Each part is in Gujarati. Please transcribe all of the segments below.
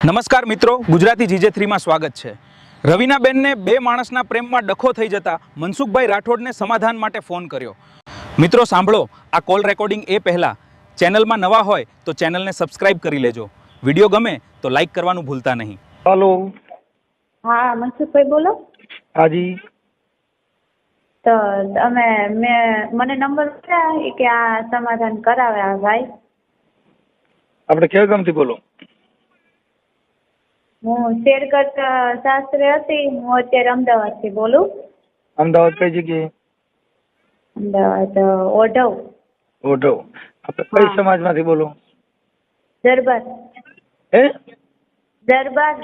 નમસ્કાર મિત્રો, ગુજરાતી GJ3માં સ્વાગત છે. રવિનાબેનને બે માણસના પ્રેમમાં ડખો થઈ જતા મનસુખભાઈ રાઠોડને સમાધાન માટે ફોન કર્યો. મિત્રો સાંભળો, આ કોલ રેકોર્ડિંગ એ પહેલા ચેનલમાં નવા હોય તો ચેનલને સબસ્ક્રાઇબ કરી લેજો. વિડીયો ગમે તો લાઈક કરવાનું ભૂલતા નહીં. हेलो હા મનસુખભાઈ બોલો. हाजी તો મને નંબર આપ્યા કે આ સમાધાન કરાવે આ ભાઈ. આપણે કયા ગામથી બોલો? હું શેરગઢ શાસ્ત્રી હતી. હું અત્યારે અમદાવાદથી બોલું. અમદાવાદ કઈ જગ્યાએ? અમદાવાદ ઓઢવ. ઓઢવ. આપણે કઈ હા. સમાજમાંથી બોલો? દરબાર. હે? દરબાર.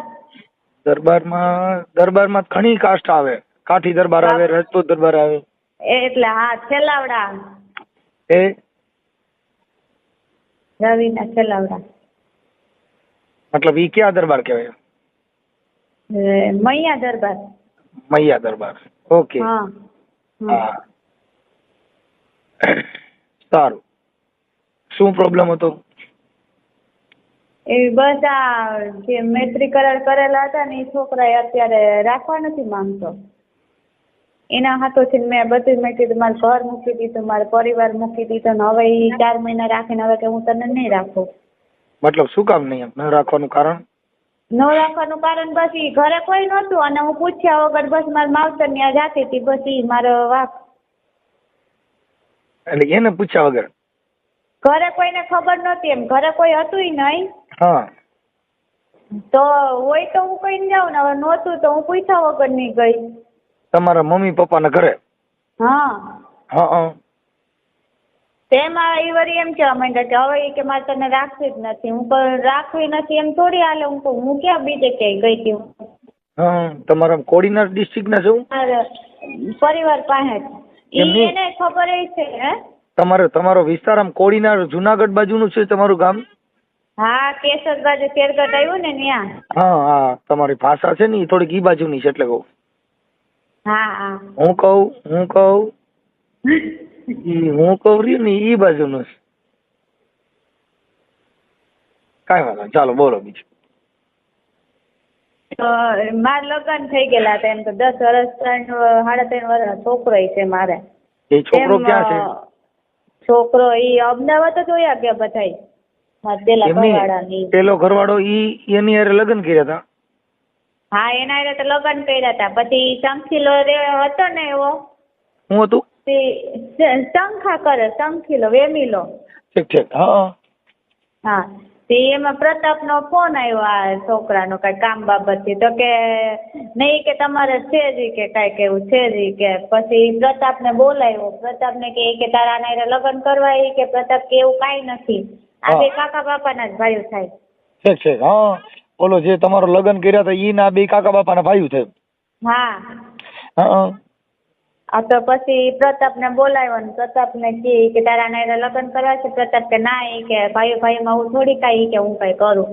દરબારમાં ઘણી કાસ્ટ આવે. કાઠી દરબાર આવે, રાજપૂત દરબાર આવે. એટલે હા છેલાવડા. એ રવિના છેલાવડા. મતલબ ઈ ક્યાં દરબાર કહેવાય? મૈયા દરબાર. મૈયા દરબાર. ઓકે. હા. હા. સારું. શું પ્રોબ્લેમ હતો? એ બધા જે મૈત્રી કરાર કરેલા હતા ને એ છોકરાએ અત્યારે રાખવા નથી માંગતો. એના હાથોથી મેં બધું મેં કીધું મારું ઘર મૂકી દીધું, મારો પરિવાર મૂકી દીધો ને હવે એ 4 મહિના રાખીને હવે કે હું તને નહીં રાખું. મતલબ શું કામ નહીં ન રાખવાનું કારણ? ન રાખવાનું કારણ બસ ઈ ઘરે કોઈ નહોતું અને હું પૂછ્યા વગર બસ મારા માવતર ત્યાં જાતી હતી. બસ ઈ મારો વાક. એટલે એને પૂછ્યા વગર? ઘરે કોઈને ખબર નહોતી, એમ ઘરે કોઈ હતું નહીં. હા. તો હોય તો હું કહીને જાઉં ને, હવે નહોતું તો હું પૂછ્યા વગર નહીં ગઈ. તમારા મમ્મી પપ્પાના ઘરે? હા. હા. તેમાં એ વળી એમ કહેવા માંડ્યા કે હવે ઈ કે મારે તને રાખવી જ નથી. હું પણ રાખવી નથી એમ થોડી હાલે. હું કહું હું ક્યાં બીજે ક્યાંય ગઈ હતી. હા. તમારા કોડીનાર ડિસ્ટ્રિક્ટના છો? મારા પરિવાર પાસે જ. ઈ એને ખબર ય છે. હે તમારો વિસ્તાર આમ કોડીનાર જુનાગઢ બાજુનું છે તમારું ગામ? હા કેશોદ બાજુ શેરગઢ આવ્યું ને ત્યાં. હા. તમારી ભાષા છે ને એ થોડીક ઈ બાજુની છે એટલે કહું. હા. હું કહું રહ્યું ને ઈ બાજુનું છે. કાંઈ વાંધો નહીં. ચાલો બોલો બીજું. તો મારા લગ્ન થઈ ગયેલા હતા. એમ તો 10 વર્ષ 3.5 વર્ષનો છોકરો છે મારે. એ છોકરો ક્યાં છે? છોકરો ઈ અમદાવાદ જ હોયા ગયા બધાય. મારા પેલા ઘરવાળાની. પેલો ઘરવાળો ઈ એની હારે લગ્ન કર્યા હતા? હા એના હારે તો લગ્ન કર્યા હતા. પછી શંખીલો હતો ને એવો. શું હતું? શંખા કરે, શંખીલો વેમીલો. ઠીક. હા. તે એમાં પ્રતાપનો ફોન આવ્યો આ છોકરાનો કઈ કામ બાબતથી. તો કે નહીં કે તમારે છે જ કે કાંઈક એવું છે જ કે. પછી પ્રતાપને બોલાવ્યો. પ્રતાપને કે તારા નાયરે લગ્ન કરવા કે પ્રતાપ કે એવું કાંઈ નથી. આ બે કાકા બાપાના જ ભાઈઓ થાય. ઠીક. હા. બોલો જે તમારો લગ્ન કર્યા હતા ઈ ના બે કાકા બાપાના ભાઈઓ છે? હા. હા. આ તો પછી પ્રતાપને બોલાવ્યો ને પ્રતાપને કે તારા નાયરે લગ્ન કરવા છે? પ્રતાપ કે ના એ કે ભાઈમાં હું થોડી કાંઈ કે હું કાંઈ કરું.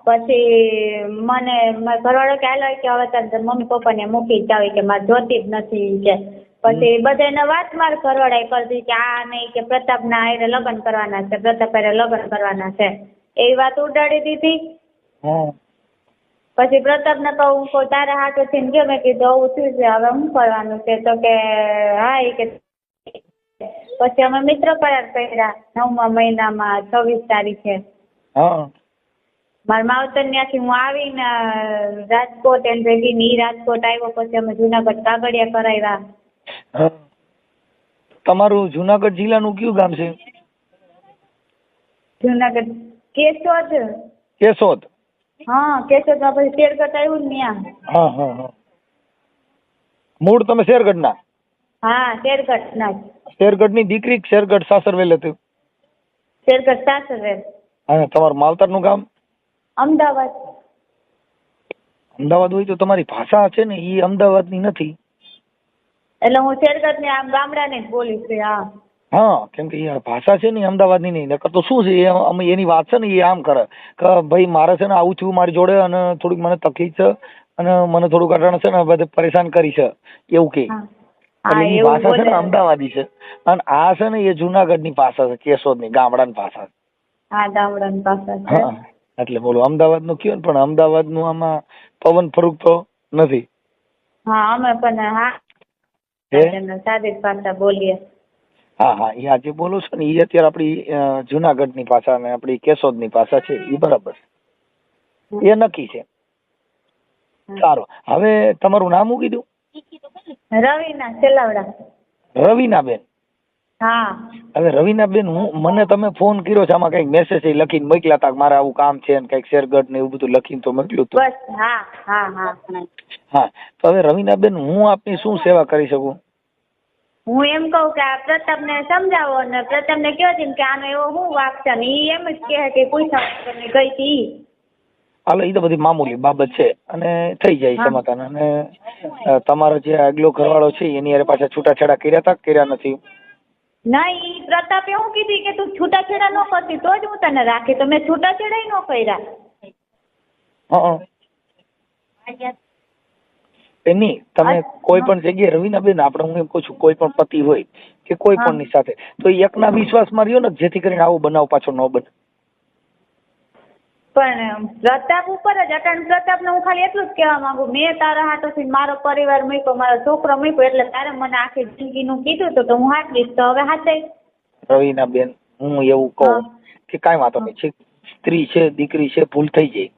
પછી મને મારા ઘરવાળો કે હાલો કે હવે તારે મમ્મી પપ્પાને મૂકી જ જાવ કે મારે જોતી જ નથી કે. પછી બધાને વાત માર ઘરવાળાએ કરી કે આ નહીં કે પ્રતાપના હારે લગ્ન કરવાના છે, પ્રતાપ હારે લગ્ન કરવાના છે. એવી વાત ઉડાડી દીધી. પછી પ્રતાપને કહું તારા હાથેથી ગયો. મેં કીધું આવું થયું છે હવે શું કરવાનું છે? તો કે હા એ કે. પછી અમે મિત્ર કરાર કર્યા 9મા મહિનામાં 26 તારીખે. મારા માવતર ત્યાંથી હું આવીને રાજકોટ એમ ભેગી ઈ રાજકોટ આવ્યો. પછી અમે જુનાગઢ કાગળિયા કરાવ્યા. તમારું જુનાગઢ જિલ્લાનું કયું ગામ છે? જુનાગઢ કેશોદ. હા કેશોદમાં પછી શેરગઢ આવ્યું ને ત્યાં. હા. મૂળ તમે શેરગઢના? હા શેરગઢના જ. શેરગઢની દીકરી શેરગઢ સાસરવેલ હતું? શેરગઢ સાસરવેલ. હા. તમારું માવતરનું ગામ? અમદાવાદ. અમદાવાદ હોય તો તમારી ભાષા છે ને એ અમદાવાદની નથી. એટલે હું શેરગઢની આમ ગામડાની જ બોલીશ. હા. કેમ કે એ ભાષા છે ને અમદાવાદની નહીં. નકર તો શું છે અમે એની વાત છે ને એ આમ કરે કે ભાઈ મારે છે ને આવું થયું મારી જોડે અને થોડીક મને તકલીફ છે અને મને થોડુંક અટાણે છે ને બધે પરેશાન કરી છે એવું કે. એટલે એ ભાષા છે ને અમદાવાદી છે અને આ છે ને એ જુનાગઢની ભાષા છે, કેશોદની ગામડાની ભાષા. હા ગામડાની ભાષા છે. એટલે બોલો અમદાવાદનું કયો ને, પણ અમદાવાદનું આમાં પવન ફરૂક તો નથી. હા અમે પણ હા હે સાદી ભાષા બોલીએ. હા હા, એ આજે બોલો છો ને એ અત્યારે આપણી જુનાગઢની ભાષા ને આપણી કેશોદની ભાષા છે એ બરાબર, એ નક્કી છે. સારું, હવે તમારું નામ શું કીધું? રવિના સેલાવડા. રવીનાબેન. હા. હવે રવીનાબેન, મને તમે ફોન કર્યો છે, આમાં કઈક મેસેજ લખીને મોકલ્યા હતા કે મારે આવું કામ છે ને કઈક શેરગઢ ને એવું બધું લખીને તો મોકલ્યું હતું. બસ હા હા હા. હા, તો હવે રવીનાબેન હું આપની શું સેવા કરી શકું? હું એમ કહું કે આ પ્રતાપને સમજાવો ને પ્રતાપને કહો છે કે આનો એવો શું વાક છે ને એ એમ જ કહે કે પૂછા ગઈ હતી. હાલો, એ તો બધી મામૂલી બાબત છે અને થઈ જાય સમાધાન. અને તમારો જે આગલો ઘરવાળો છે એની હારે પાછા છૂટાછેડા કર્યા હતા કર્યા નથી? નહીં, પ્રતાપે એવું કીધું કે તું છૂટાછેડા ન કરતી તો જ હું તને રાખી, તો મેં છૂટાછેડા ન કર્યા. એની તમે કોઈ પણ જગ્યાએ રવીનાબેન, આપણે હું એમ કહું છું કોઈ પણ પતિ હોય કે કોઈ પણ ની સાથે તો એકના વિશ્વાસમાં રહ્યો ને, જેથી કરીને આવો બનાવ પાછો ન બને. પણ પ્રતાપ ઉપર જ અટાણ પ્રતાપને હું ખાલી એટલું જ કહેવા માંગુ, મેં તારા હાથોથી મારો પરિવાર મૂક્યો, મારો છોકરો મૂક્યો, એટલે તારે મને આખી જિંદગીનું કીધું તો હું હાચવીશ, તો હવે હાચે. રવીનાબેન, હું એવું કહું કે કાંઈ વાંધો નહીં, સ્ત્રી છે દીકરી છે ભૂલ થઈ જાય,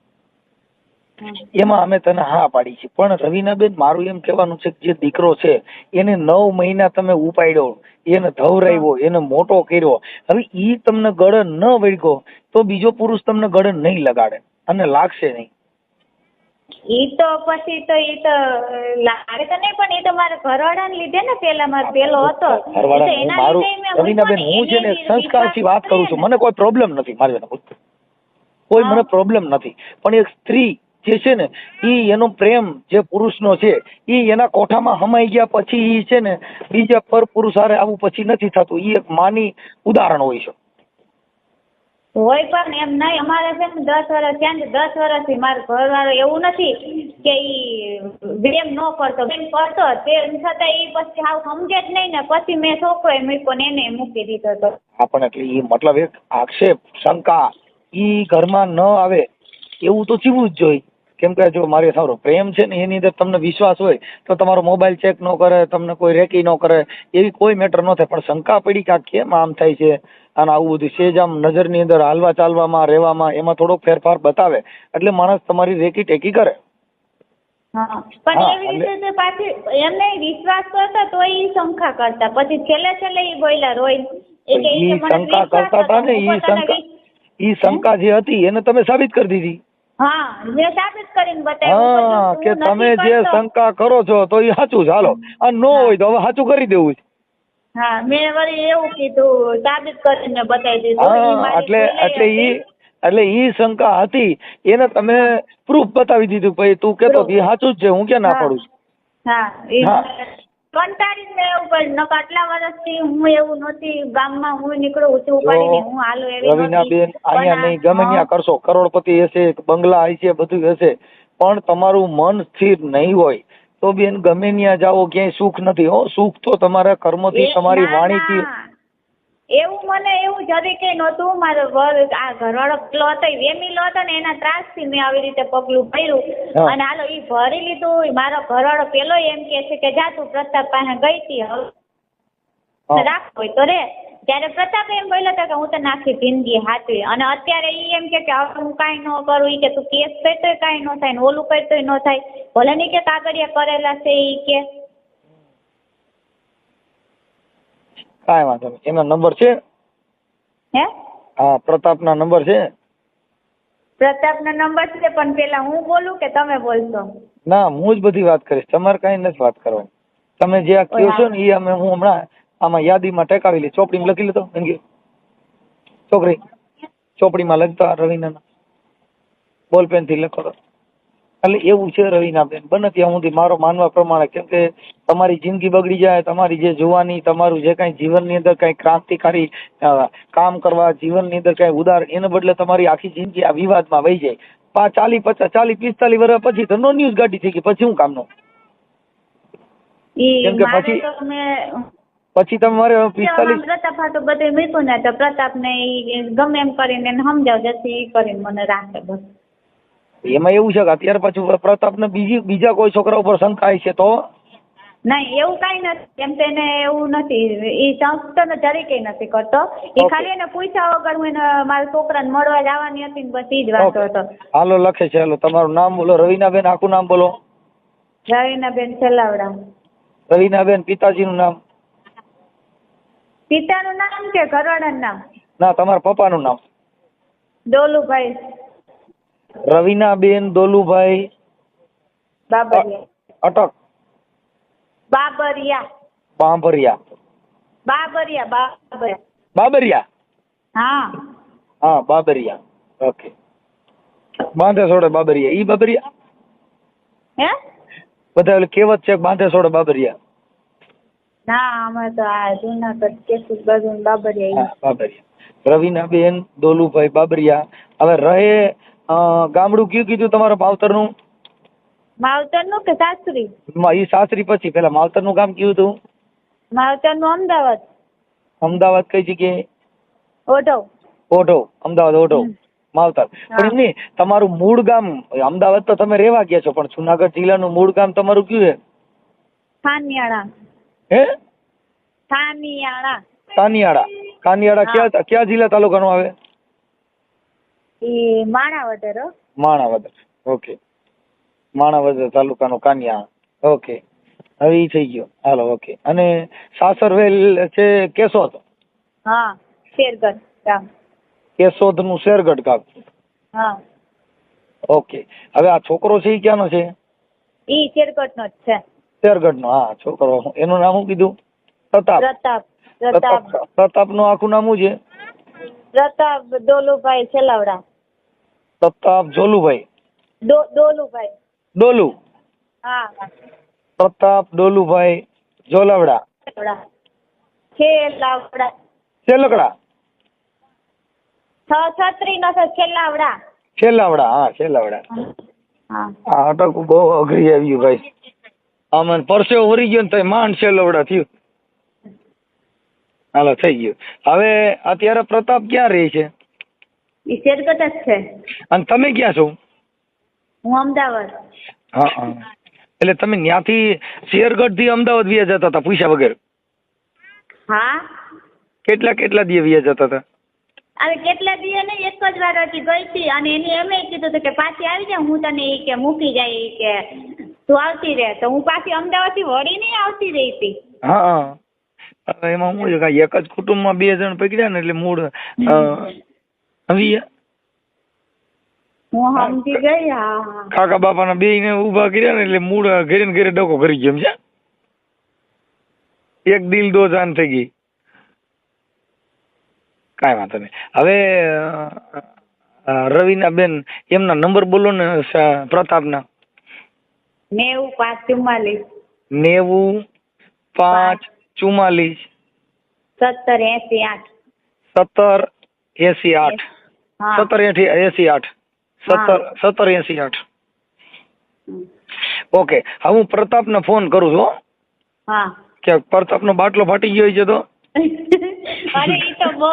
એમાં અમે તને હા પાડી છે. પણ રવીનાબેન, મારું એમ કહેવાનું છે કે જે દીકરો છે એને 9 મહિના તમે ઉપાડ્યો, એને ધવરાવ્યો, એને મોટો કર્યો, હવે ઈ તમને ગળે ન વળગ્યો તો બીજો પુરુષ તમને ગળે નહીં લગાડે અને લાગશે નહીં. ઈ તો પછી તો ઈ તો લાગે તો નહીં, પણ ઈ તો મારા ઘરવાળાને લીધે ને, પેલા મારો પેલો હતો મારું. રવીનાબેન, હું છે ને સંસ્કારથી વાત કરું છું, મને કોઈ પ્રોબ્લેમ નથી, મારી કોઈ મને પ્રોબ્લેમ નથી. પણ એક સ્ત્રી જે છે ને ઈ એનો પ્રેમ જે પુરુષનો છે ઈ એના કોઠામાં હમાઈ ગયા પછી ઈ છે ને બીજા પર પુરુષ હારે આવું પછી નથી થતું. ઈ એક માની ઉદાહરણ હોય છે. હોય પણ એમ નહીં, અમારે છે ને 10 વર્ષ ત્યાં 10 વર્ષથી મારો ઘરવાળો એવું નથી કે ઈ પ્રેમ ન કરતો, બેન કરતો, તેમ છતાં ઈ પછી હાવ સમજે જ નહીં ને, પછી મેં છોકરો મૂક્યો ને એને મૂકી દીધો હતો. પણ એટલે ઈ મતલબ એક આક્ષેપ શંકા ઈ ઘરમાં ન આવે એવું તો જીવવું જ જોઈએ. કેમ કે જો મારે સારો પ્રેમ છે ને એની અંદર તમને વિશ્વાસ હોય તો તમારો મોબાઈલ ચેક ન કરે, તમને કોઈ રેકી ન કરે, એવી કોઈ મેટર ન થાય. પણ શંકા પડી કે કેમ આમ થાય છે અને આવું બધું સેજ આમ નજરની અંદર હાલવા ચાલવામાં રહેવામાં એમાં થોડોક ફેરફાર બતાવે એટલે માણસ તમારી રેકી ટેકી કરે. પણ એવી રીતે પાછી એમને વિશ્વાસ કરતા તો ઈ શંકા કરતા, પછી છેલ્લે ઈ બોલ્યા રોય ઈ શંકા કરતા હતા ને, ઈ શંકા જે હતી એને તમે સાબિત કરી દીધી. હા, મેં સાબિત કરીને બતાવ્યું કે તમે જે શંકા કરો છો તો એ સાચું છે, હાલો, અને ન હોય તો હવે સાચું કરી દેવું છે. હા, મેં વળી એવું કીધું, સાબિત કરીને બતાવી દીધું. એટલે ઈ શંકા હતી એને તમે પ્રૂફ બતાવી દીધું, ભાઈ તું કેતો એ સાચું જ છે, હું ક્યાં ના પાડું છું. હા, કંટાળી મેં એવું કર્યું, નકર આટલા વર્ષથી હું એવું નહોતી, ગામમાં હું નીકળું ઊંચું ઉપાડીને હું હાલું એવી. રવીનાબેન, અહીંયા નહીં ગમે ત્યાં કરશો, કરોડપતિ હશે, બંગલા હશે, બધું હશે, પણ તમારું મન સ્થિર નહીં હોય તો બેન ગમે ત્યાં જાઓ ક્યાંય સુખ નથી. સુખ તો તમારા કર્મથી, તમારી વાણીથી. એવું મને એવું જરી કઈ નહોતું. મારો આ ઘરવાળો પેલો હતો વેમીલો હતો ને, એના ત્રાસથી મેં આવી રીતે પગલું ભર્યું અને હાલો ઈ ભરી લીધું. મારો ઘરવાળો પેલો એમ કે છે કે જા તું પ્રતાપ પાસે ગઈ હતી, હવે રાખો હોય તો રે. ત્યારે પ્રતાપ એમ બોલ્યો હતો કે હું તને આખી જિંદગી હાચવી, અને અત્યારે ઈ એમ કે હવે હું કાંઈ ન કરું, ઈ કે તું કેસ કરતોય કાંઈ ન થાય ને ઓલું કરતોય ન થાય, ભલે નહીં કે કાગળિયા કરેલા છે ઈ કે. કાંઈ વાંધો નહીં, એનો નંબર છે? હે? હા, પ્રતાપના નંબર છે? પ્રતાપનો નંબર છે, પણ પેલા હું બોલું કે તમે બોલશો? ના, હું જ બધી વાત કરીશ, તમારે કાંઈ નથી વાત કરવાની. તમે જે આ કહો છો ને એ અમે હું હમણાં આમાં યાદીમાં ટેકાવી લઈ, ચોપડીમાં લખી લેતો. છોકરી ચોપડીમાં લખતા રવીના બોલપેનથી લખો. એટલે એવું છે રવીનાબેન, બને ત્યાં સુધી મારો માનવા પ્રમાણે, કેમ કે તમારી જિંદગી બગડી જાય, તમારી જે જોવાની, તમારું જે કાંઈ જીવનની અંદર કાંઈ ક્રાંતિકારી કામ કરવા, જીવનની અંદર કાંઈ ઉદાર, એને બદલે તમારી આખી જિંદગી આ વિવાદમાં વહી જાય. 40, 50, 40, 45 વર્ષ પછી તો નો ન્યૂઝ ગાડી થઈ ગઈ, પછી શું કામનો? કેમ કે પછી તમારે 45 પ્રતાપ હાટુ બધું મૂક્યું ને તો પ્રતાપને ઈ ગમે એમ કરીને એને સમજાવ જતી ઈ કરીને મને રાખે બસ. એમાં એવું છે કે અત્યારે પાછું પ્રતાપને બીજા કોઈ છોકરા ઉપર શંકાય છે તો? નહીં એવું કઈ નથી એમ તો એને એવું નથી ઈ સંસ્થાને જરીકે નથી કરતો ઈ ખાલી એને પૂછ્યા વગર હું એને મારા છોકરાને મળવા જવાની હતી ને બસ ઈ જ વાતો હતો. હાલો લખે છે. હાલો તમારું નામ બોલો. રવીનાબેન આખું નામ બોલો. રવીનાબેન છેલ્લાવડા. રવીનાબેન પિતાજીનું નામ? પિતાનું નામ કે ઘરવાળાનું નામ? ના તમારા પપ્પાનું નામ. ડોલુભાઈ. રવીનાબેન દોલુભાઈ બાબરિયા. અટક. બાબરિયા. બાંભરિયા. બાબરિયા. બાબરિયા. હા હા બાબરિયા. ઓકે. બાંધે છોડે બાબરિયા. ઈ બાબરિયા હે બધા ઓલી કહેવત છે બાંધે છોડે બાબરિયા. ના અમે તો આ જુનાગઢ કેસુર બાજુ બાબરિયા. હા બાબરિયા. રવીનાબેન દોલુભાઈ બાબરિયા. હવે રહે ગામડું કયું કીધું તમારા માવતરનું? માવતરનું કે સાસરી? ઈ સાસરી પછી પેલા માવતરનું ગામ કયું હતું? માવતરનું અમદાવાદ. અમદાવાદ કઈ જગ્યાએ? ઓઢવ. ઓઢવ. અમદાવાદ ઓઢવ માવતર. પણ એમ નહીં તમારું મૂળ ગામ અમદાવાદ તો તમે રહેવા ગયા છો પણ જુનાગઢ જિલ્લાનું મૂળ ગામ તમારું કયું છે? થાનિયાળા. હે થાનિયાળા. કાનિયાળા ક્યાં જિલ્લા તાલુકાનું આવે? ઈ માણાવદર. માણાવદર. ઓકે. માણાવદર તાલુકાનું કાનિયા. ઓકે હવે ઈ થઈ ગયો. Hello okay. અને સાસરવેલ છે કેશોદ? હા શેરગઢ ગામ. કેશોદ નું શેરગઢ ગામ. હા ઓકે. હવે આ છોકરો છે ઈ ક્યાંનો છે? ઈ શેરગઢ નો જ છે. શેરગઢ નો. હા છોકરો. એનું નામ શું કીધું? પ્રતાપ. પ્રતાપ નું આખું નામ શું છે? પ્રતાપ ડોલુભાઈ છેલાવડા. પ્રતાપ જોલુભાઈ. ડોલુભાઈ. ડોલુ. હા પ્રતાપ ડોલુભાઈ જોલાવડા. છેલાવડા. છેલકડા. છત્રી નો છેલાવડા. છેલાવડા. હા છેલાવડા. હા આ અટક બહુ અઘરી આવ્યું ભાઈ. આમાં પરસેવો વરી ગયો ને તો માંડ છેલાવડા થયું. હાલો થઈ ગયું. હવે અત્યારે પ્રતાપ ક્યાં રહે છે? ઈ શેરગઢ જ છે. અને તમે ક્યાં છો? હું અમદાવાદ. હા હા. એટલે તમે ત્યાંથી શેરગઢ થી અમદાવાદ વ્યા જતા હતા પૂછ્યા વગર? હા. કેટલા દી વ્યા જતા હતા? હવે કેટલા દી નહીં એક જ વાર હજી ગઈ હતી અને એને એમ કીધું હતું કે પાછી આવી જા હું તને ઈ કે મૂકી જાય ઈ કે તું આવતી રહે તો હું પાછી અમદાવાદ થી વળી નહીં આવતી રહી હતી. હા હવે એમાં શું છે એક જ કુટુંબમાં 2 જણ પકડ્યા ને એટલે મૂળ હું સમજી ગઈ. હા કાકા બાપાના 2 ને ઉભા કર્યા ને એટલે મૂળ ઘરે ને ઘરે ડકો કરી ગયો છે. એક દિલ દો જાન થઈ ગઈ. કાંઈ વાંધો નહીં. હવે રવીનાબેન એમના નંબર બોલો ને પ્રતાપના. 9544 9544 1788 1788 1788 1788. ઓકે. હવે હું પ્રતાપને ફોન કરું છું. હા કે પ્રતાપનો બાટલો ફાટી ગયો છે તો? અરે ઈ તો બહુ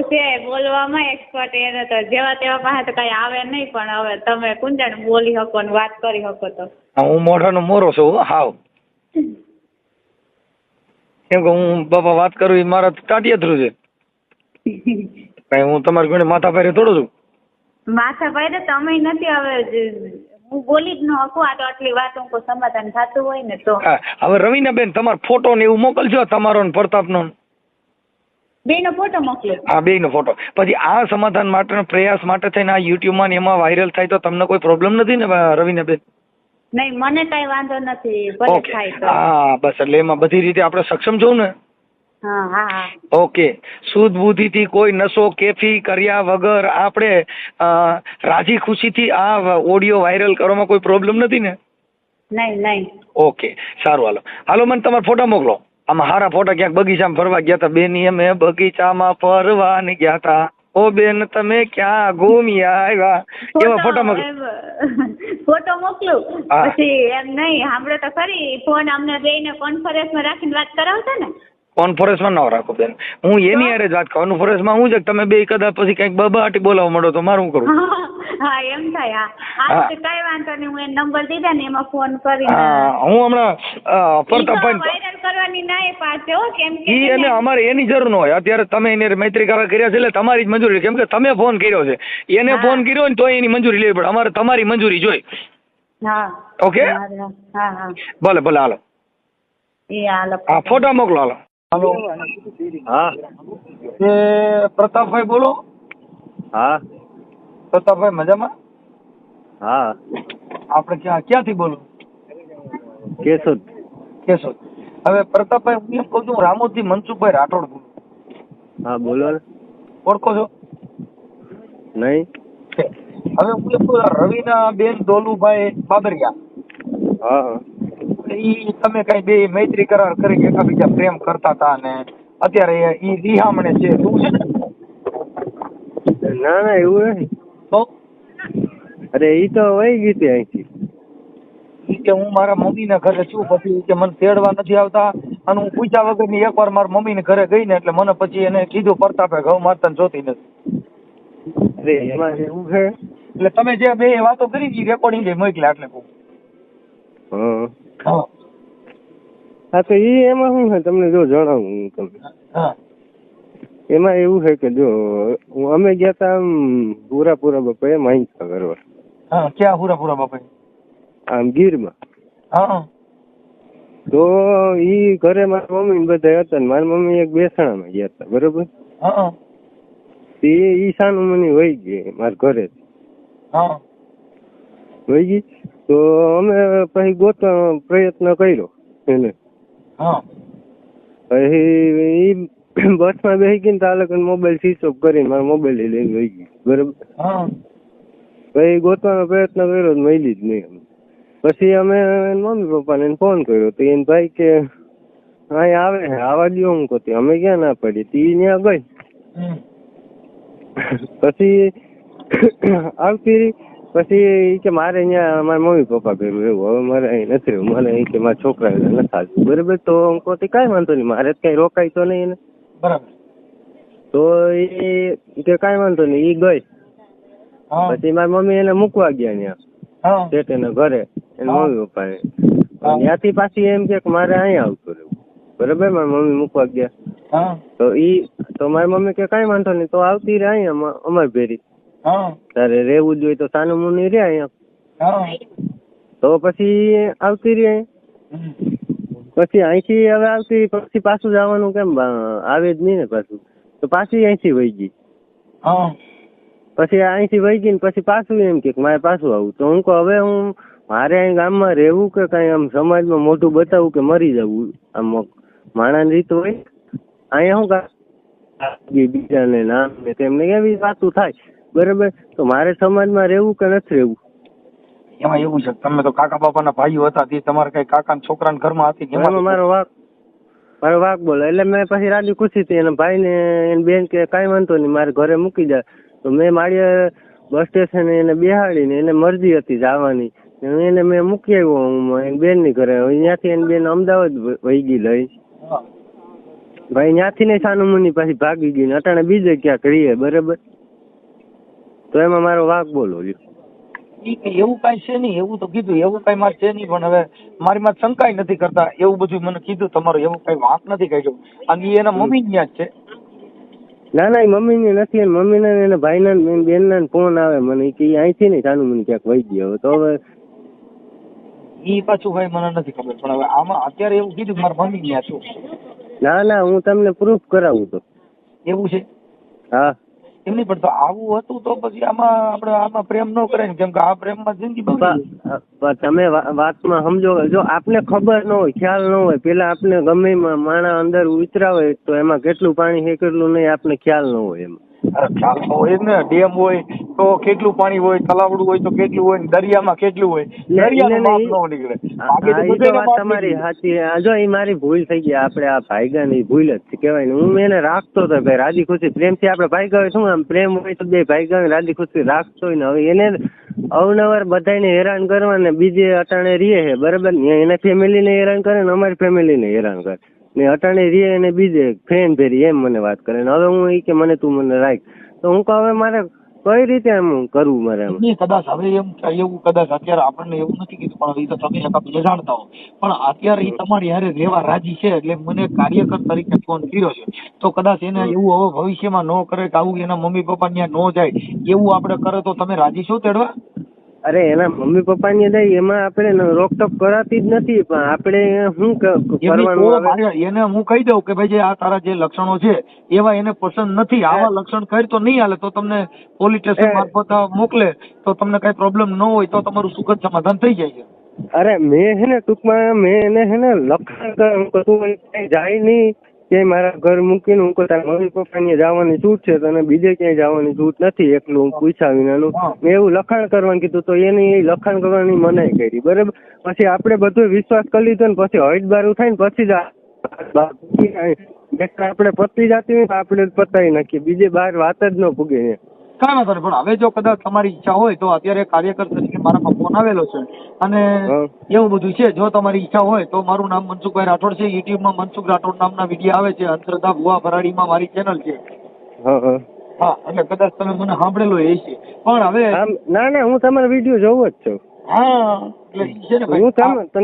છે બોલવામાં એક્સપર્ટ. એને તો જેવા તેવા પાસે તો કઈ આવે નહીં પણ હવે તમે કુંજણ બોલી શકો ને વાત કરી શકો તો. હું મોઢાનો મોરો છું હાવ. કેમ કે હું બાપા વાત કરું એ મારા ટાટિયા થ્રુ છે. કઈ હું તમારી ઘણી માથા ભારે થોડો છું. માથા ભાઈ તમે નથી. હવે હું બોલી જ ન શકું. આ તો આટલી વાત હું સમાધાન થતું હોય ને તો. હવે રવીનાબેન તમારો ફોટો ને એવું મોકલજો તમારો ને પ્રતાપનો. બેનો ફોટો મોકલો. હા 2 નો ફોટો. પછી આ સમાધાન માટેનો પ્રયાસ માટે થઈને આ યુટ્યુબ માં એમાં વાયરલ થાય તો તમને કોઈ પ્રોબ્લેમ નથી ને રવીનાબેન? નહીં મને કઈ વાંધો નથી. ભલે થાય તો. હા બસ એટલે એમાં બધી રીતે આપણે સક્ષમ છો ને? હા હા. ઓકે. શુદ્ધ બુદ્ધિથી કોઈ નશો કેફી કર્યા વગર આપણે રાજી ખુશીથી આ ઓડિયો વાયરલ કરવામાં કોઈ પ્રોબ્લેમ નથી ને? નહીં. ઓકે સારું. હાલો મને તમારા ફોટા મોકલો. આમાં હારા ફોટા. ક્યાંક બગીચામાં ફરવા ગયા હતા બેની અમે બગીચામાં ફરવા ને ગયા હતા. ઓ બેન તમે ક્યાં ઘૂમ્યા આવ્યા? એવા ફોટા મોકલો. ફોટો મોકલું પછી એમ નહીં સાંભળો તો ખરી ફોન અમને બેયને કોન્ફરન્સમાં રાખીને વાત કરાવતા ને? કોન્ફરન્સમાં ન રાખો બેન. હું એની હારે જ વાત કરું. કોન્ફરન્સમાં હું છે કે તમે બે કદાચ પછી કંઈક બબાટી બોલાવવા માંડો તો મારું કરું. હા એમ થાય. હા તો કઈ વાંધો નહીં, હું એ નંબર દીધા ને એમાં ફોન કરી. હા હું હમણાં પ્રતાપભાઈ વાયરલ કરવાની ના પાછો, કેમ કે ઈ એને અમારે એની જરૂર ન હોય. અત્યારે તમે એને મૈત્રી કરાર કર્યા છે એટલે તમારી જ મંજૂરી, કેમ કે તમે ફોન કર્યો છે. એને ફોન કર્યો ને તો એની મંજૂરી લેવી પડે. અમારે તમારી મંજૂરી જોઈ. હા ઓકે હા હા ભલે ભલે હાલો. એ હાલો. હા ફોટા મોકલો હાલો. હાલો હા એ પ્રતાપભાઈ બોલો. હા પ્રતાપભાઈ મજામાં? હા આપણે ક્યાંથી બોલો? કેશોદ. કેશોદ. હવે પ્રતાપભાઈ હું એમ કહું છું, રામોદથી મનસુખભાઈ રાઠોડ બોલું. હા બોલો ને. ઓળખો છો? નહીં. હવે હું એમ કહું, રવિના બેન દોલુભાઈ બાબરિયા, હા ઈ તમે કઈ બે મૈત્રી કરાર કરી એકાબીજા પ્રેમ કરતા હતા ને અત્યારે ઈ રિહામણે છે, શું છે ને? ના ના એવું નહીં. તો અરે ઈ તો વહી ગઈ હતી અહીંથી. ઈ કે હું મારા મમ્મીના ઘરે છું, પછી કે મને તેડવા નથી આવતા, અને હું પૂછ્યા વગરની એકવાર મારા મમ્મીને ઘરે ગઈ ને એટલે મને પછી એને કીધું પ્રતાપે ઘઉં મારતા જોતી નથી. અરે એમાં એવું છે. એટલે તમે જે બે વાતો કરી એ રેકોર્ડિંગ મોકલ્યા એટલે કહું. હા હા હા તો ઈ એમાં શું છે તમને જો જણાવું હું તમને. હા એમાં એવું છે કે જો અમે ગયા તા આમ પૂરા બપોરે માંગતા કરવા. હા ક્યાં પૂરા બાપા? આમ ગીરમાં. હા તો ઈ ઘરે મારી મમ્મી ને બધા હતા ને મારી મમ્મી એક બેસણામાં ગયા હતા બરોબર. હા ઈ સાનું મને વહી ગઈ મારા ઘરે હા વહી ગઈ. તો અમે પછી ગોતવાનો પ્રયત્ન કર્યો એને. હા પછી ઈ બસમાં બેસી ગઈ ને તાલે મોબાઈલ સ્વિચ ઓફ કરીને મારો મોબાઈલ લઈને વહી ગઈ બરોબર. હા પછી ગોતવાનો પ્રયત્ન કર્યો મળી જ નહીં. પછી અમે મમ્મી પપ્પાને ફોન કર્યો તો એને ભાઈ કે અહીં આવે આવા દો હું કહતી અમે ક્યાં ના પડી તી ત્યાં ગઈ. પછી આવતી રહી. પછી કે મારે અહીંયા મારા મમ્મી પપ્પા કર્યું એવું હવે મારે અહીં નથી રહ્યું, મને અહીં કે મારા છોકરા નથી આવતું બરાબર. તો હું કહતી કાંઈ વાંધો નહીં, મારે જ કાંઈ રોકાય તો નહીં એને. બરાબર. તો એ કે કાંઈ વાંધો નહીં એ ગઈ. પછી મારી મમ્મી એને મૂકવા ગયા ત્યાં શેઠેના ઘરે એના મમ્મી પપ્પાને. ત્યાંથી પાછી એમ કે મારે અહીંયા આવતું રહેવું બરાબર. મારી મમ્મી મૂકવા ગયા તો મારી મમ્મી કે કાંઈ વાંધો નહીં તો આવતી રહે અહીંયા અમારી ભેરી. તારે રહેવું જ હોય તો સાનું મુની રે અહીંયા. તો પછી આવતી રહી. પછી અહીંથી હવે આવતી પછી પાછું જવાનું કેમ આવે જ નહીં ને પાછું. તો પાછી અહીંથી વહી ગઈ. પછી અહીંથી વહી ગઈ ને પછી પાછું એમ કે મારે પાછું આવું. તો હું કહું હવે હું મારે અહીં ગામમાં રહેવું કે કાંઈ આમ સમાજમાં મોઢું બતાવવું કે મરી જવું આમ માણાની રીત હોય. અહીંયા શું બીજાને નામ ને તેમને એવી વાતું થાય બરાબર. તો મારે સમાજમાં રહેવું કે નથી રહેવું? એમાં એવું છે તમે તો કાકા બાપાના ભાઈઓ હતા તે તમારે કઈ કાકા છોકરાના ઘરમાં હતી? એમાં મારો વાક બોલો એટલે મેં પછી રાજી ખુશી હતી એના ભાઈ ને એની બેન કે કાંઈ વાંધો નહીં મારે ઘરે મૂકી જાય. તો મેં મારી બસ સ્ટેશને એને બેહાડીને એને મરજી હતી જવાની એને મેં મૂકી આવ્યો હું એની બેનની ઘરે. ત્યાંથી એની બેન અમદાવાદ વહી ગઈ લઈ ભાઈ. ત્યાંથી નહીં સાનું મુની પાછી ભાગી ગઈ ને અટાણે બીજે ક્યાંક રહીએ બરાબર. તો એમાં મારો વાક બોલો લ્યો. એવું કઈ છે નહીં, એવું તો કીધું એવું કઈ મારે છે નહીં, પણ હવે મારી માં શંકાય નથી કરતા એવું બધું મને કીધું તમારું. એવું કઈ વાંક નથી કહ્યું. અને એના મમ્મી ત્યાં જ છે? ના ના એ મમ્મી ને નથી. મમ્મી ને એના ભાઈ ના બેન ના ફોન આવે મને કે અહીંથી નહીં સાનું મુની ક્યાંક વહી ગયો. તો હવે ઈ પાછું ભાઈ મને નથી ખબર, પણ હવે આમાં અત્યારે એવું કીધું મારા મમ્મી ત્યાં છું. ના ના હું તમને પ્રૂફ કરાવું તો. એવું છે? હા એમની પણ તો આવું હતું તો પછી આમાં પ્રેમ ન કરે ને, કેમ કે આ પ્રેમમાં જિંદગી તમે વાતમાં સમજો. જો આપને ખબર ન હોય ખ્યાલ ન હોય પેલા આપને ગમે માણા અંદર ઉતરા હોય તો એમાં કેટલું પાણી છે કેટલું નહીં આપને ખ્યાલ ન હોય. એમાં ખ્યાલ તો હોય ને. ડેમ હોય તો કેટલું પાણી હોય, તલાવડું હોય તો કેટલું હોય, દરિયામાં કેટલું હોય. તમારી સાચી. જો એ મારી ભૂલ થઈ ગઈ. આપણે આ ભાઈગા ની ભૂલ જ કહેવાય ને. હું એને રાખતો હતો ભાઈ રાજી ખુશી પ્રેમથી. આપણે ભાઈગા હોય શું આમ પ્રેમ હોય તો બે ભાઈગા રાજી ખુશી રાખતો હોય ને. હવે એને અવનવાર બધાને હેરાન કરવા ને બીજે અટાણે રહીએ છે બરાબર. એના ફેમિલીને હેરાન કરે ને અમારી ફેમિલીને હેરાન કરે. ને અટાણે રે એને બીજે ફ્રેન્ડ ભેરી એમ મને વાત કરે ને હવે હું કે મને તું મને રાખ તો હું કહું હવે મારે કઈ રીતે એમ કરવું મારે એમ કદાચ હવે એવું કદાચ અત્યારે આપણને એવું નથી કીધું પણ એ તો તમે એકાબીજા જાણતા હો પણ અત્યારે એ તમારી હારે રહેવા રાજી છે એટલે મને કાર્યકર તરીકે ફોન કર્યો છે તો કદાચ એને એવું હવે ભવિષ્યમાં ન કરે કે આવું એના મમ્મી પપ્પા ત્યાં ન જાય એવું આપણે કરે તો તમે રાજી છો તેડવા? અરે એના મમ્મી પપ્પા ને દઈ એમાં આપણે રોકટોક કરાતી જ નથી પણ આપણે શું કરવાનું એને હું કહી દઉં કે ભાઈ જે આ તારા જે લક્ષણો છે એવા એને પસંદ નથી આવા લક્ષણ કરી તો નહીં હાલે તો તમને પોલીસ સ્ટેશન મારફત મોકલે તો તમને કઈ પ્રોબ્લેમ ન હોય તો તમારું સુખદ સમાધાન થઈ જાય છે. અરે મેં હે ને ટૂંકમાં મેં એને હે ને લખાણ કરું જાય નહીં કે મારા ઘર મૂકીને હું કહું તારા મમ્મી પપ્પાની જવાની છૂટ છે તને બીજે ક્યાંય જવાની છૂટ નથી એકલું હું પૂછા વિનાનું મેં એવું લખાણ કરવાનું કીધું તો એની લખાણ કરવાની મનાઈ કરી બરાબર પછી આપણે બધો વિશ્વાસ કરી લીધો ને પછી હળીબારું થાય ને પછી જ આપણે પતી જતી હોય આપણે પતાવી નાખીએ બીજે બહાર વાત જ ન પૂગે. કાંઈ વાંધો નહીં પણ હવે જો કદાચ તમારી ઈચ્છા હોય તો અત્યારે કાર્યકર તરીકે મારામાં ફોન આવેલો છે અને એવું બધું છે જો તમારી ઈચ્છા હોય તો મારું નામ મનસુખભાઈ રાઠોડ છે યુટ્યુબમાં મનસુખ રાઠોડ નામના વિડીયો આવે છે અંધશ્રદ્ધા ભુવા ભરાડીમાં મારી ચેનલ છે. હા એટલે કદાચ તમે મને સાંભળેલો એ છે પણ હવે ના હું તમારો વિડીયો જોવો જ છું. હા એટલે છે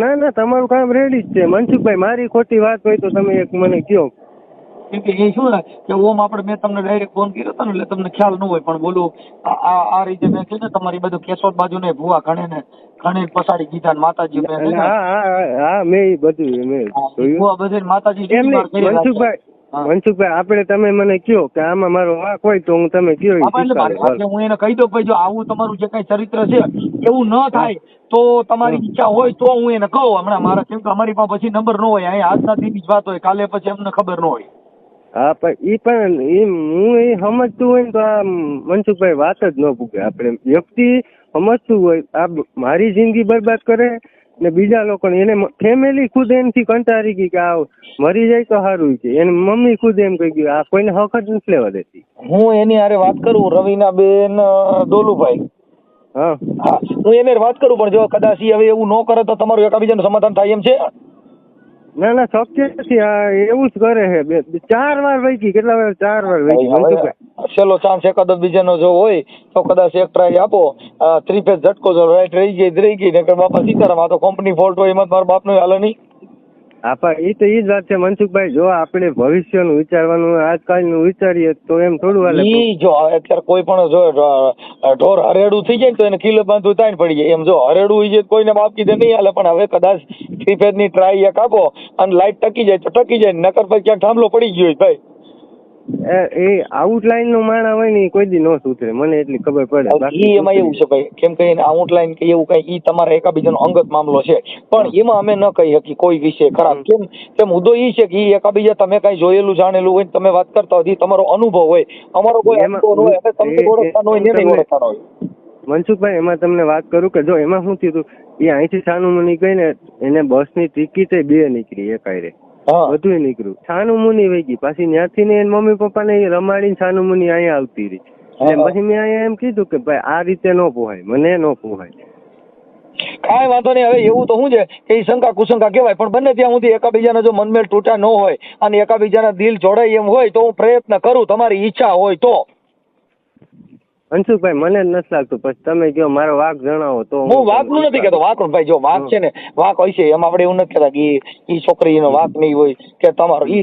ને ના તમારું કામ રેડી જ છે મનસુખભાઈ મારી ખોટી વાત હોય તો તમે એક મને કહો કેમ કે એ શું કે ઓમ આપણે મેં તમને ડાયરેક્ટ ફોન કર્યો હતો ને એટલે તમને ખ્યાલ ન હોય પણ બોલું આ રીતે મેં કીધું ને તમારી બધું કેશોદ બાજુ ને ભુવા ઘણે પસાડી દીધા માતાજી મેં બધું મેં ભુવા બધે માતાજી મનસુખભાઈ આપણે તમે મને કહો કે આમાં મારો વાંક હોય તો હું તમે કહો હું એને કહી દઉં ભાઈ જો આવું તમારું જે કઈ ચરિત્ર છે એવું ન થાય તો તમારી ઈચ્છા હોય તો હું એને કહું હમણાં મારા કેમ કે અમારી પાસે પછી નંબર ન હોય અહીંયા આજના દિવસ વાત હોય કાલે પછી અમને ખબર ન હોય. હા પણ હું એ સમજતું હોય ને તો આ મનસુખભાઈ વાત જ ન પૂગે આપણે વ્યક્તિ સમજતું હોય આ મારી જિંદગી બરબાદ કરે ને બીજા લોકોને એને ફેમિલી ખુદ એમથી કંટાળી ગઈ કે આ મરી જાય તો સારું છે એની મમ્મી ખુદ એમ કહી ગયું આ કોઈને હક જ નથી લેવા દેતી. હું એની હારે વાત કરું રવિના બેન ડોલુભાઈ હા હું એને વાત કરું પણ જો કદાચ હવે એવું ન કરે તો તમારું એકાબીજાનું સમાધાન થાય એમ છે? ના શક્ય નથી આ એવું જ કરે છે 4 વાર વૈકી કેટલા વાર 4 વાર વૈકી. ચલો ચાન્સ એકાદ બીજાનો જો હોય તો કદાચ એક ટ્રાય આપો 3 ફેઝ ઝટકો જો રાઈટ રહી ગઈ નકર બાપા સીતારામ આ તો કંપની ફોલ્ટ હોય એમાં મારા બાપનો હાલે નહીં. હા એ તો એ જ વાત છે મનસુખભાઈ જો આપણે ભવિષ્યનું વિચારવાનું આજકાલનું વિચારીએ તો એમ થોડું હાલે. જો અત્યારે કોઈ પણ જો ઢોર હરેડું થઈ જાય તો એને કિલો બાંધવું તાણ પડી જાય એમ જો હરેડું હોય છે કોઈને બાપ કીધે નહીં હાલે પણ હવે કદાચ 3 ફેઝની ટ્રાય એક આપો અને લાઈટ ટકી જાય તો ટકી જાય નકર પછી ક્યાંક થાંભલો પડી ગયો ભાઈ. એ આઉટલાઈન નું માણા હોય ને કોઈ દી નો સુધરે મને એટલી ખબર પડે. એમાં એવું છે ભાઈ કેમ કે આઉટલાઈન કે એવું કઈ તમારા એકાબીજાનો અંગત મામલો છે પણ એમાં અમે ન કહી શકી કોઈ વિષય ખરાબ કેમ મુદ્દો એ છે કે એકાબીજા તમે કઈ જોયેલું જાણેલું હોય તમે વાત કરતા હોય તમારો અનુભવ હોય અમારો કોઈ અનુભવ હોય એટલે તમને ઓળખતા હોય ને નહીં ઓળખતા હોય. મનસુખભાઈ એમાં તમને વાત કરું કે જો એમાં શું થયું એ અહીંથી છાનુમુની ગઈ ને એને બસની ટિકિટ 2 નીકળી એકાયરે બધું નીકળ્યું છાનુમુની વહી ગઈ પાછી ત્યાંથી ને મમ્મી પપ્પા ને રમાડીને છાનુમુની અહીંયા આવતી રહી એટલે પછી મેં અહીંયા એમ કીધું કે ભાઈ આ રીતે ન પોહાય મને ન પોહાય. કાંઈ વાંધો નહીં હવે એવું તો શું છે કે એ શંકા કુશંકા કહેવાય પણ બંને ત્યાં સુધી એકાબીજાના જો મનમેળ તૂટા ન હોય અને એકાબીજાના દિલ જોડાય એમ હોય તો હું પ્રયત્ન કરું તમારી ઈચ્છા હોય તો. મનસુખભાઈ મને જ નથી લાગતું પછી તમે કહો મારો વાંક જણાવો તો. હું વાંકનું નથી કહેતો વાંક ભાઈ જો વાંક છે ને વાંક હોય છે એમાં આપણે એવું નથી કહેતા કે એ છોકરીનો વાંક નહીં હોય કે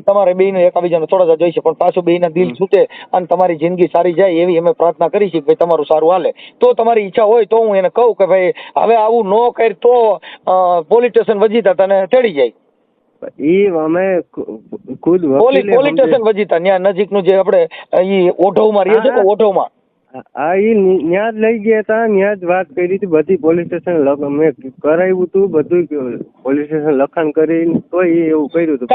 તમારે બેયનો એકાબીજાને થોડા જોઈ છે પણ પાછું બેયના દિલ છૂટે અને તમારી જિંદગી સારી જાય એવી અમે પ્રાર્થના કરી છે કે ભાઈ તમારું સારું હાલે તો તમારી ઈચ્છા હોય તો હું એને કહું કે ભાઈ હવે આવું ન કર તો પોલીસ સ્ટેશન વજીતા તને તેડી જાય. અમે ખુદ પોલીસ સ્ટેશન વજીતા ત્યાં નજીકનું જે આપણે એ ઓઢવમાં રહીએ છીએ ને ઓઢવમાં હા એ ન્યા જ લઈ ગયા હતા ન્યા જ વાત કરી હતી બધી પોલીસ સ્ટેશન મેં કરાવ્યું હતું બધું પોલીસ સ્ટેશન લખાણ કરીને તોય એવું કર્યું હતું.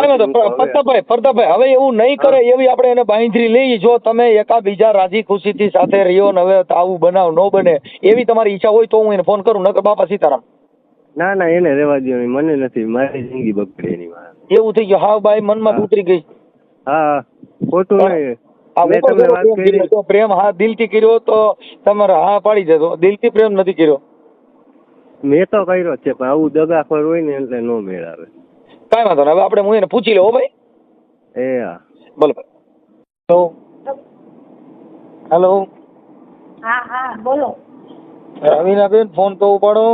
પ્રતાપભાઈ હવે એવું નહીં કરે એવી આપણે એને બાંધરી લઈ જો તમે એકાબીજા રાજી ખુશીથી સાથે રહ્યો ને હવે આવું બનાવ ન બને એવી તમારી ઈચ્છા હોય તો હું એને ફોન કરું નકર બાપા સીતારામ. ના એને રહેવા દો મને નથી મારી જિંદગી બગડે એની વાત. એવું થઈ ગયું હા ભાઈ મનમાં ઉતરી ગઈ. હા ખોટું નહીં પ્રેમ હા દિલથી કર્યો તો તમારે હા પાડી દેતો દિલથી પ્રેમ નથી કર્યો. મેં તો કર્યો છે પણ આવું દગાખોર હોય ને એટલે નો મેળ આવે. કાંઈ વાંધો નહીં હવે આપણે હું એને પૂછી લઉં ભાઈ. એ હા. બોલો. Hello hello. હા હા બોલો. રવીનાબેન ફોન તો ઉપાડો.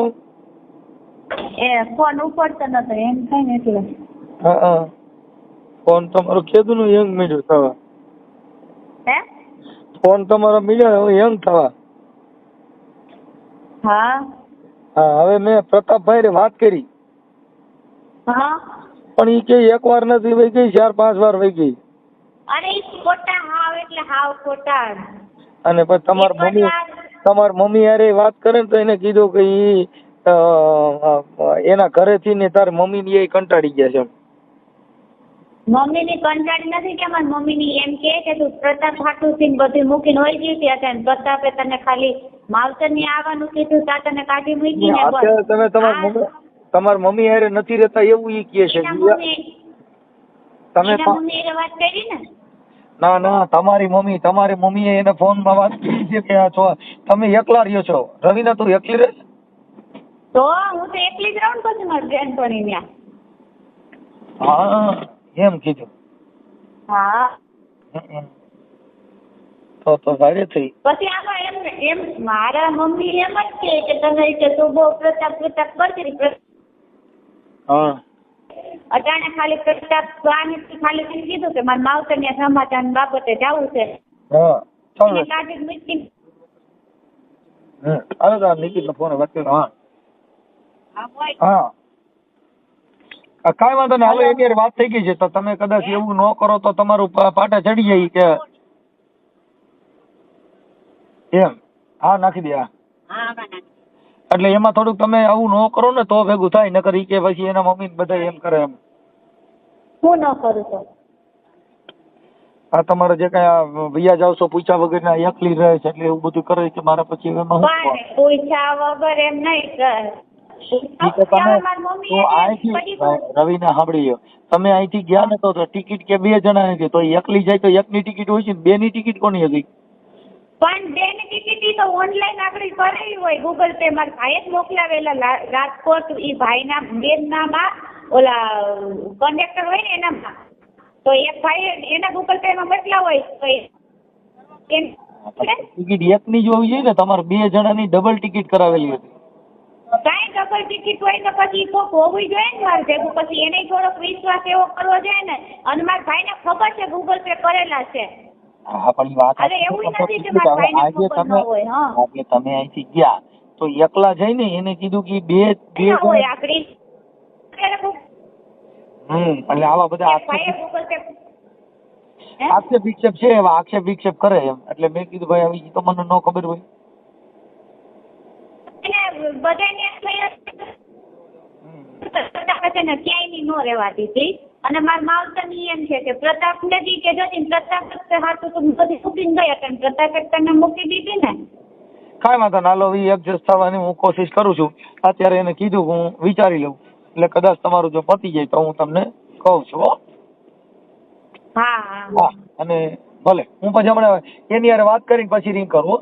એ ફોન ઉપડતો નતો એમ થાય ને એટલે. હા ફોન તમારો કેદુનું યંગ મીડ્યો થવા. હે ફોન તમારો મીડ્યો હવે યંગ થવા. હા હા હવે મેં પ્રતાપભાઈ વાત કરી હા. પણ ઈ કે એક વાર નથી વહી ગઈ 4-5 વાર વહી ગઈ. અરે ઈ ખોટા હાવ એટલે હાવ ખોટા. અને પછી તમાર મમ્મી યારે વાત કરે ને તો એને કીધું કે ઈ એના ઘરેથી ને તાર મમ્મી ની એ કંટાળી ગયા છે. મમ્મી ની કંટાળી નથી કે મારી મમ્મી ની એમ કે તું પ્રતાપ હાટું થી બધું મૂકીને હોય ગઈ હતી અને પ્રતાપે તને ખાલી માવતર ની આવવાનું કીધું તા તને કાઢી મૂકી ને અત્યારે તમે તમાર મમ્મી યારે નથી રહેતા એવું ઈ કહે છે. તમે મમ્મી એ વાત કરી ને. ના તમારી મમ્મીએ એને ફોન માં વાત કરી છે કે તમે એકલા રહ્યો છો. રવીના તું એકલી રહે? તો હું તો એકલી જ રહું પછી મારી બેનપણી ત્યાં. હા એમ કીધું. હા તો ભારે થઈ. પછી આમાં એમ મારા મમ્મી એમ જ કે તમે કે તું બહુ પ્રતાપ કરતી. હા અટાણે ખાલી પ્રતાપ ખાલી કીધું કે મારા માવતર ને સમાચાર બાબતે જવું છે. હા ચાલો કાઢી મીટિંગ. હાલો તો નિકિતનો ફોન વાત કરો. હા કાંઈ વાંધો નહીં. હાલો એક વાત થઈ ગઈ છે તો તમે કદાચ એવું ન કરો તો તમારું પાટા ચડી જાય કે એમ. હા નાખી દે. હા એટલે એમાં થોડુંક તમે આવું ન કરો ને તો ભેગું થાય. નકર ઈ કે પછી એના મમ્મી બધા એમ કરે એમ. હું ન કરું તો આ તમારે જે કઈ વૈયા જાવ છો પૂછ્યા વગર ના એકલી રહે છે એટલે એવું બધું કરે છે મારા પછી એમાં પૂછ્યા વગર એમ નહીં કર. રવિના સાંભળી તમે અહીંથી ગયા ને તો ટિકિટ કે 2 જણા હતી તો એકલી જાય તો એકની ટિકિટ હોય છે ને 2 ની ટિકિટ કોની હતી? પણ 2 ની ટિકિટ તો ઓનલાઈન આગળ કરેલી હોય ગૂગલ પે મારા ભાઈએ જ મોકલાવેલા રાજકોટ ઈ ભાઈના બેન નામાં ઓલા કન્ડક્ટર હોય ને એનામાં તો એક ભાઈ એના ગૂગલ પે માં મોકલા હોય તો ટિકિટ એકની જ હોવી જોઈએ ને. તમારે 2 જણાની ડબલ ટિકિટ કરાવેલી હતી. કાંઈ ડબલ ટિકિટ હોય તો પછી કોક હોવું જોઈએ ને મારે ભેગું. પછી એને થોડોક વિશ્વાસ એવો કરવો જોઈએ ને. અને મારા ભાઈને ખબર છે ગૂગલ પે કરેલા છે. હા પણ વાત અરે એવું નથી કે મારા ભાઈને ખબર ન હોય. હા આજે તમે અહીંથી ગયા તો એકલા જઈને એને કીધું કે બે હોય આકડી એટલે આવા બધા આક્ષેપ વિક્ષેપ છે એવા આક્ષેપ વિક્ષેપ કરે એમ. એટલે મેં કીધું ભાઈ આવી તો મને ન ખબર હોય. ક્યાંય નો રહેવા દીધી. અને મારા માવતરની એમ છે કે પ્રતાપ નથી કે જોતી પ્રતાપ હાથું તો બધી મૂકીને ગયા હતા પ્રતાપે તને મૂકી દીધી ને. કાંઈ વાંધો ના. હાલો એડજસ્ટ થવાની હું કોશિશ કરું છું. અત્યારે એને કીધું હું વિચારી લઉં એટલે કદાચ તમારું જો પતી જાય તો હું તમને કહું છું. હા અને ભલે હું પછી હમણાં એની હારે વાત કરીને પછી રિંગ કરું.